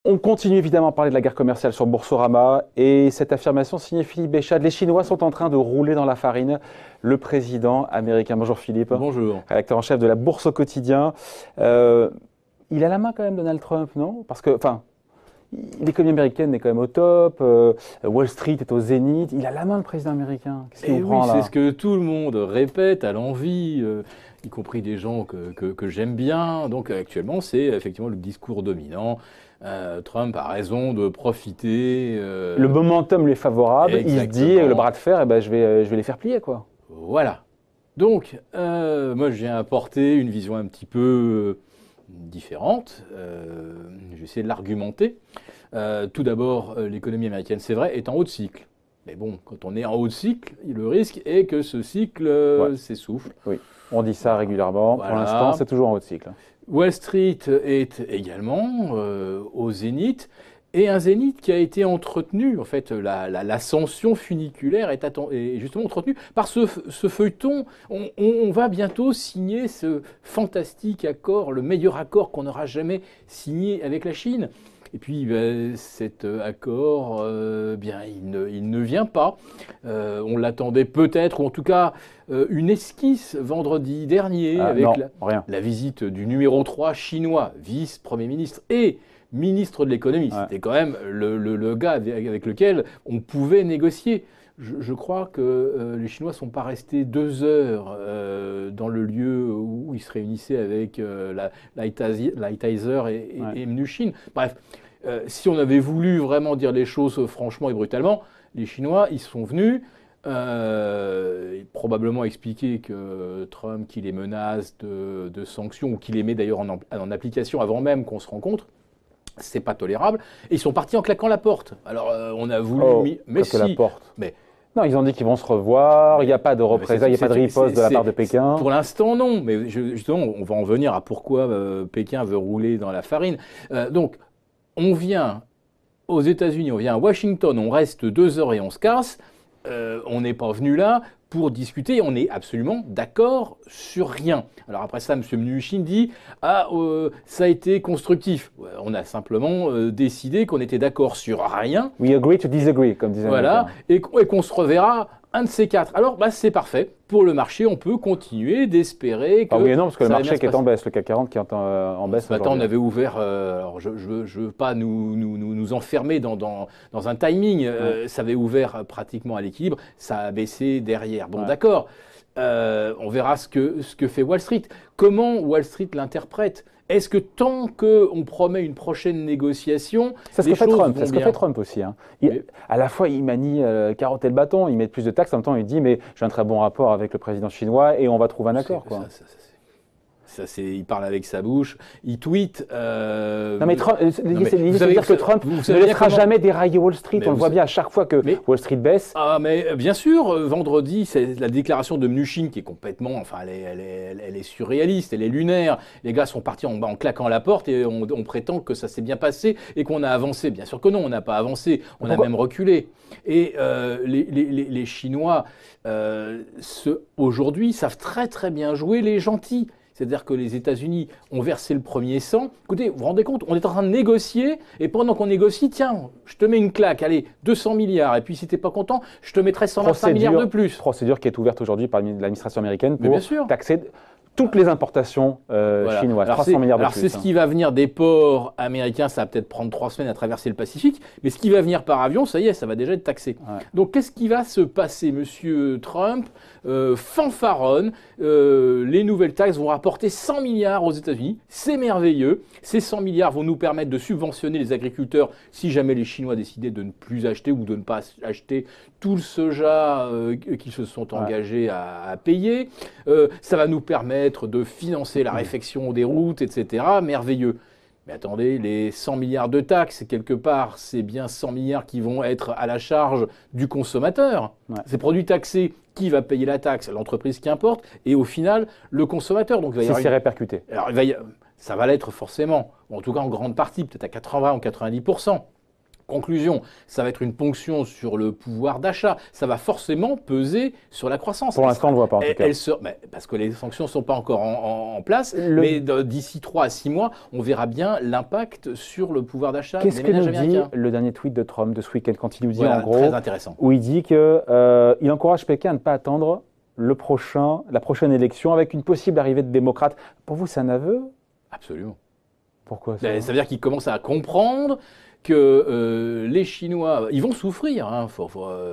On continue évidemment à parler de la guerre commerciale sur Boursorama et cette affirmation signée Philippe Béchade. Les Chinois sont en train de rouler dans la farine. Le président américain, bonjour Philippe. Bonjour. Rédacteur en chef de la Bourse au quotidien. Il a la main quand même Donald Trump, non? Parce que, l'économie américaine est quand même au top, Wall Street est au zénith. Il a la main le président américain. Qu'est-ce qu'il nous prend là? C'est ce que tout le monde répète à l'envi, y compris des gens que j'aime bien. Donc actuellement, c'est effectivement le discours dominant. Trump a raison de profiter. Le momentum lui est favorable. Exactement. Il se dit, le bras de fer, je vais les faire plier, quoi. Voilà. Donc, moi, je viens apporter une vision un petit peu différente. Je vais essayer de l'argumenter. Tout d'abord, l'économie américaine, c'est vrai, est en haut de cycle. Mais bon, quand on est en haut de cycle, le risque est que ce cycle s'essouffle. Oui, on dit ça régulièrement. Voilà. Pour l'instant, c'est toujours en haut de cycle. Wall Street est également au zénith, et un zénith qui a été entretenu. En fait, l'ascension funiculaire est justement entretenue par ce feuilleton. On va bientôt signer ce fantastique accord, le meilleur accord qu'on n'aura jamais signé avec la Chine. Et puis cet accord, il ne vient pas. On l'attendait peut-être, ou en tout cas une esquisse vendredi dernier avec la visite du numéro 3 chinois, vice-premier ministre et ministre de l'économie. Ouais. C'était quand même le gars avec lequel on pouvait négocier. Je crois que les Chinois ne sont pas restés 2 heures dans le lieu où ils se réunissaient avec Lighthizer et Mnuchin. Bref, si on avait voulu vraiment dire les choses franchement et brutalement, les Chinois, ils sont venus probablement expliquer que Trump, qui les menace de sanctions, ou qui les met d'ailleurs en application avant même qu'on se rencontre, c'est pas tolérable. Et ils sont partis en claquant la porte. Alors, on a voulu... la porte. Non, ils ont dit qu'ils vont se revoir, il n'y a pas de représailles, il n'y a pas de riposte de la part de Pékin. Pour l'instant, non. Mais justement, on va en venir à pourquoi Pékin veut rouler dans la farine. Donc, on vient aux États-Unis, on vient à Washington, on reste 2 heures et on se casse. On n'est pas venu là pour discuter, on est absolument d'accord sur rien. Alors après ça, M. Mnuchin dit « Ah, ça a été constructif ». On a simplement décidé qu'on était d'accord sur rien. We agree to disagree, comme disait Voilà, et qu'on se reverra un de ces 4. Alors, c'est parfait. Pour le marché, on peut continuer d'espérer que... oui et non, parce que le marché qui est en baisse, le CAC 40 qui est en baisse. Ce matin, on avait ouvert... alors, je ne veux pas nous enfermer dans un timing. Ça avait ouvert pratiquement à l'équilibre. Ça a baissé derrière. Bon, d'accord. On verra ce que fait Wall Street. Comment Wall Street l'interprète ? Est-ce que tant qu'on promet une prochaine négociation, c'est ce que fait Trump, c'est ce que fait Trump aussi. Hein. À la fois, il manie carotte et le bâton, il met plus de taxes, en même temps, il dit mais j'ai un très bon rapport avec le président chinois et on va trouver un accord. Il parle avec sa bouche, il tweet. Non mais l'idée c'est de dire que Trump ne laissera jamais dérailler Wall Street. On le voit bien à chaque fois que Wall Street baisse. Ah mais bien sûr, vendredi, c'est la déclaration de Mnuchin qui est complètement, enfin elle est surréaliste, elle est lunaire. Les gars sont partis en claquant la porte et on prétend que ça s'est bien passé et qu'on a avancé. Bien sûr que non, on n'a pas avancé, on a même reculé. Et les Chinois, aujourd'hui, savent très très bien jouer les gentils. C'est-à-dire que les États-Unis ont versé le premier 100. Écoutez, vous vous rendez compte, on est en train de négocier, et pendant qu'on négocie, tiens, je te mets une claque, allez, 200 milliards, et puis si tu n'es pas content, je te mettrai 125 milliards de plus. Procédure qui est ouverte aujourd'hui par l'administration américaine pour taxer toutes les importations chinoises, alors 300 milliards de plus. Alors c'est ce qui va venir des ports américains, ça va peut-être prendre 3 semaines à traverser le Pacifique, mais ce qui va venir par avion, ça y est, ça va déjà être taxé. Ouais. Donc qu'est-ce qui va se passer? Monsieur Trump fanfaronne, les nouvelles taxes vont rapporter 100 milliards aux États-Unis, c'est merveilleux. Ces 100 milliards vont nous permettre de subventionner les agriculteurs si jamais les Chinois décidaient de ne plus acheter ou de ne pas acheter tout le soja qu'ils se sont engagés à payer. Ça va nous permettre de financer la réfection des routes, etc. Merveilleux. Mais attendez, les 100 milliards de taxes, quelque part, c'est bien 100 milliards qui vont être à la charge du consommateur. Ouais. Ces produits taxés, qui va payer la taxe? L'entreprise qui importe et au final, le consommateur. Donc, c'est répercuté. Alors, ça va l'être forcément, en tout cas en grande partie, peut-être à 80 ou 90%. conclusion, ça va être une ponction sur le pouvoir d'achat. Ça va forcément peser sur la croissance. Pour l'instant, on ne le voit pas en tout cas. Parce que les sanctions ne sont pas encore en place, mais d'ici 3 à 6 mois, on verra bien l'impact sur le pouvoir d'achat des ménages américains. Qu'est-ce que nous dit le dernier tweet de Trump de ce week-end quand il nous dit en gros, très intéressant, où il dit qu'il encourage Pékin à ne pas attendre la prochaine élection avec une possible arrivée de démocrates. Pour vous, c'est un aveu? Absolument. Pourquoi ça? Ça veut dire qu'il commence à comprendre que les Chinois, ils vont souffrir. Hein.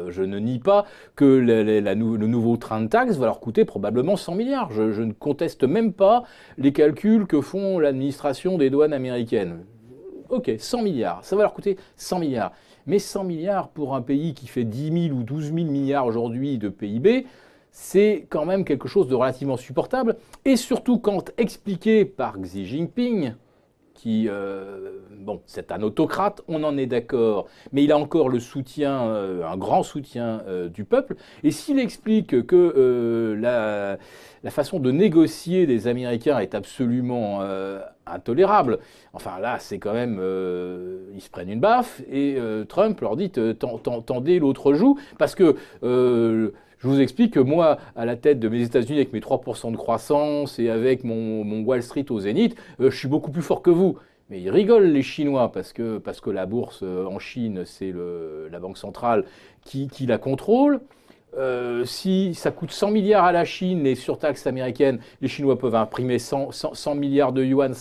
Je ne nie pas que le nouveau train de taxe va leur coûter probablement 100 milliards. Je ne conteste même pas les calculs que font l'administration des douanes américaines. Ok, 100 milliards, ça va leur coûter 100 milliards. Mais 100 milliards pour un pays qui fait 10 000 ou 12 000 milliards aujourd'hui de PIB, c'est quand même quelque chose de relativement supportable. Et surtout quand expliqué par Xi Jinping, qui, c'est un autocrate, on en est d'accord, mais il a encore le soutien, un grand soutien du peuple. Et s'il explique que la façon de négocier des Américains est absolument intolérable, enfin là, c'est quand même, ils se prennent une baffe, et Trump leur dit, tendez l'autre joue, parce que... je vous explique que moi, à la tête de mes États-Unis, avec mes 3% de croissance et avec mon Wall Street au zénith, je suis beaucoup plus fort que vous. Mais ils rigolent, les Chinois, parce que la bourse en Chine, c'est la banque centrale qui la contrôle. Si ça coûte 100 milliards à la Chine, les surtaxes américaines, les Chinois peuvent imprimer 100 milliards de yuan,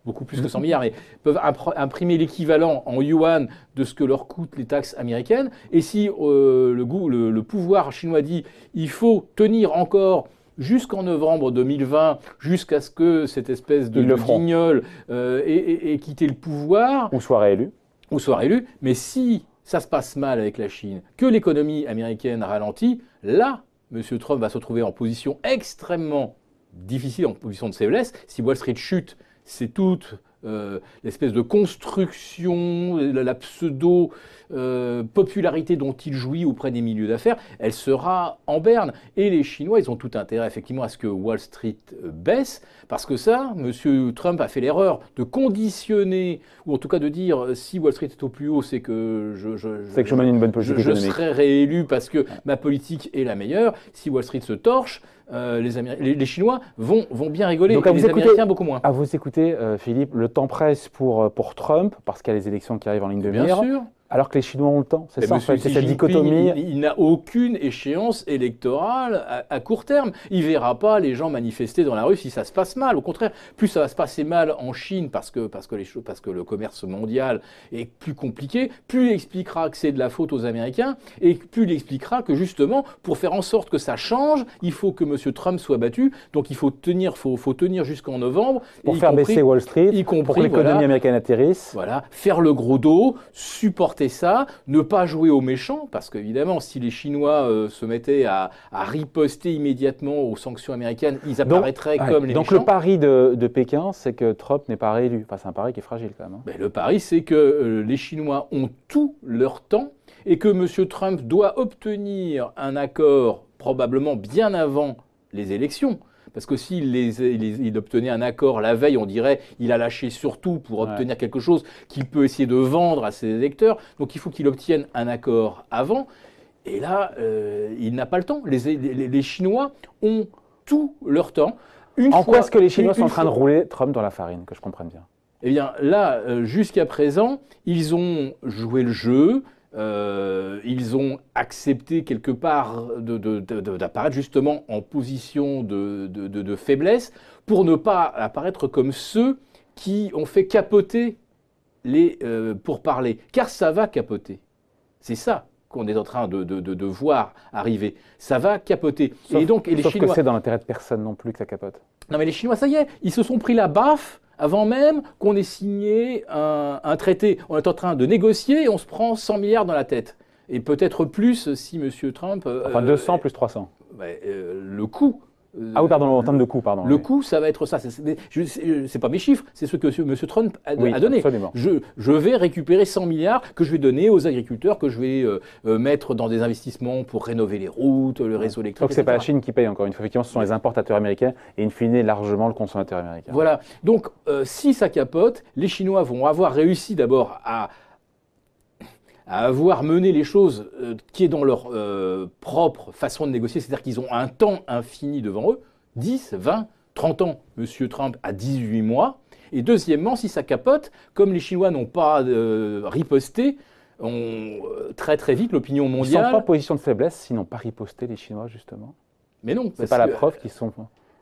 beaucoup plus que 100 milliards, mais peuvent imprimer l'équivalent en yuan de ce que leur coûtent les taxes américaines. Et si le pouvoir chinois dit il faut tenir encore jusqu'en novembre 2020, jusqu'à ce que cette espèce de guignol ait quitté le pouvoir... Ou soit réélu. Mais si ça se passe mal avec la Chine, que l'économie américaine ralentit, là, M. Trump va se retrouver en position extrêmement difficile, en position de faiblesse. Si Wall Street chute, c'est toute l'espèce de construction, la pseudo-popularité dont il jouit auprès des milieux d'affaires, elle sera en berne. Et les Chinois, ils ont tout intérêt effectivement à ce que Wall Street baisse, parce que ça, M. Trump a fait l'erreur de conditionner, ou en tout cas de dire si Wall Street est au plus haut, c'est que je mène une bonne politique économique. Je serai réélu parce que ma politique est la meilleure. Si Wall Street se torche, les Chinois vont bien rigoler, donc, et les Américains beaucoup moins. À vous écouter, Philippe, le temps presse pour Trump, parce qu'il y a les élections qui arrivent en ligne de mire. Bien sûr. Alors que les Chinois ont le temps, c'est ça en fait, c'est cette dichotomie. Il n'a aucune échéance électorale à court terme. Il ne verra pas les gens manifester dans la rue si ça se passe mal. Au contraire, plus ça va se passer mal en Chine parce que le commerce mondial est plus compliqué, plus il expliquera que c'est de la faute aux Américains et plus il expliquera que justement, pour faire en sorte que ça change, il faut que M. Trump soit battu. Donc il faut tenir jusqu'en novembre. Pour faire baisser Wall Street, pour que l'économie américaine atterrisse. Voilà, faire le gros dos, supporter ça, ne pas jouer aux méchants, parce qu'évidemment, si les Chinois se mettaient à riposter immédiatement aux sanctions américaines, ils apparaîtraient comme les méchants. Donc le pari de Pékin, c'est que Trump n'est pas réélu. Enfin, c'est un pari qui est fragile quand même. Le pari, c'est que les Chinois ont tout leur temps et que M. Trump doit obtenir un accord probablement bien avant les élections. Parce que s'il obtenait un accord la veille, on dirait qu'il a lâché surtout pour obtenir quelque chose qu'il peut essayer de vendre à ses électeurs. Donc il faut qu'il obtienne un accord avant. Et là, il n'a pas le temps. Les Chinois ont tout leur temps. En quoi est-ce que les Chinois sont en train de rouler Trump dans la farine, que je comprenne bien? Eh bien là, jusqu'à présent, ils ont joué le jeu. Ils ont accepté quelque part d'apparaître justement en position de faiblesse pour ne pas apparaître comme ceux qui ont fait capoter les pourparlers. Car ça va capoter. C'est ça qu'on est en train de voir arriver. Ça va capoter. Sauf que c'est dans l'intérêt de personne non plus que ça capote. Non mais les Chinois, ça y est, ils se sont pris la baffe avant même qu'on ait signé un traité. On est en train de négocier et on se prend 100 milliards dans la tête. Et peut-être plus si M. Trump... Enfin 200 plus 300. Le coût... Ah oui, pardon, en termes de coût, pardon. Le coût, ça va être ça. C'est pas mes chiffres, c'est ce que M. Trump a donné. Absolument. Je vais récupérer 100 milliards que je vais donner aux agriculteurs, que je vais mettre dans des investissements pour rénover les routes, le réseau électrique. Donc c'est pas la Chine qui paye encore une fois. Effectivement, ce sont les importateurs américains et in fine largement le consommateur américain. Voilà. Donc si ça capote, les Chinois vont avoir réussi d'abord à à avoir mené les choses qui est dans leur propre façon de négocier, c'est-à-dire qu'ils ont un temps infini devant eux, 10, 20, 30 ans. Monsieur Trump a 18 mois. Et deuxièmement, si ça capote, comme les Chinois n'ont pas riposté, très très vite l'opinion mondiale... Ils ne sont pas en position de faiblesse, s'ils n'ont pas riposté, les Chinois, justement. Mais non. C'est pas la preuve qu'ils sont...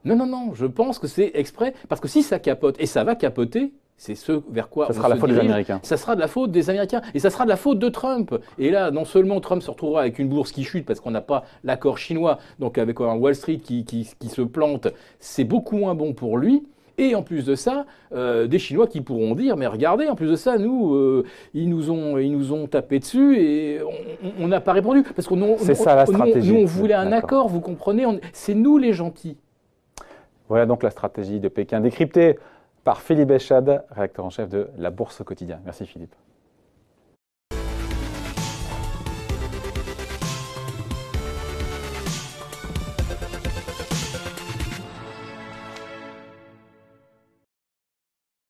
Non, non, non, je pense que c'est exprès, parce que si ça capote, et ça va capoter, c'est ce vers quoi ça sera la faute des Américains. Ça sera de la faute des Américains, et ça sera de la faute de Trump. Et là, non seulement Trump se retrouvera avec une bourse qui chute, parce qu'on n'a pas l'accord chinois, donc avec un Wall Street qui se plante, c'est beaucoup moins bon pour lui. Et en plus de ça, des Chinois qui pourront dire, mais regardez, en plus de ça, nous, ils nous ont tapé dessus et on n'a pas répondu. Parce que c'est ça la stratégie. Nous, on voulait un accord, vous comprenez, c'est nous les gentils. Voilà donc la stratégie de Pékin décryptée par Philippe Béchade, rédacteur en chef de La Bourse au quotidien. Merci Philippe.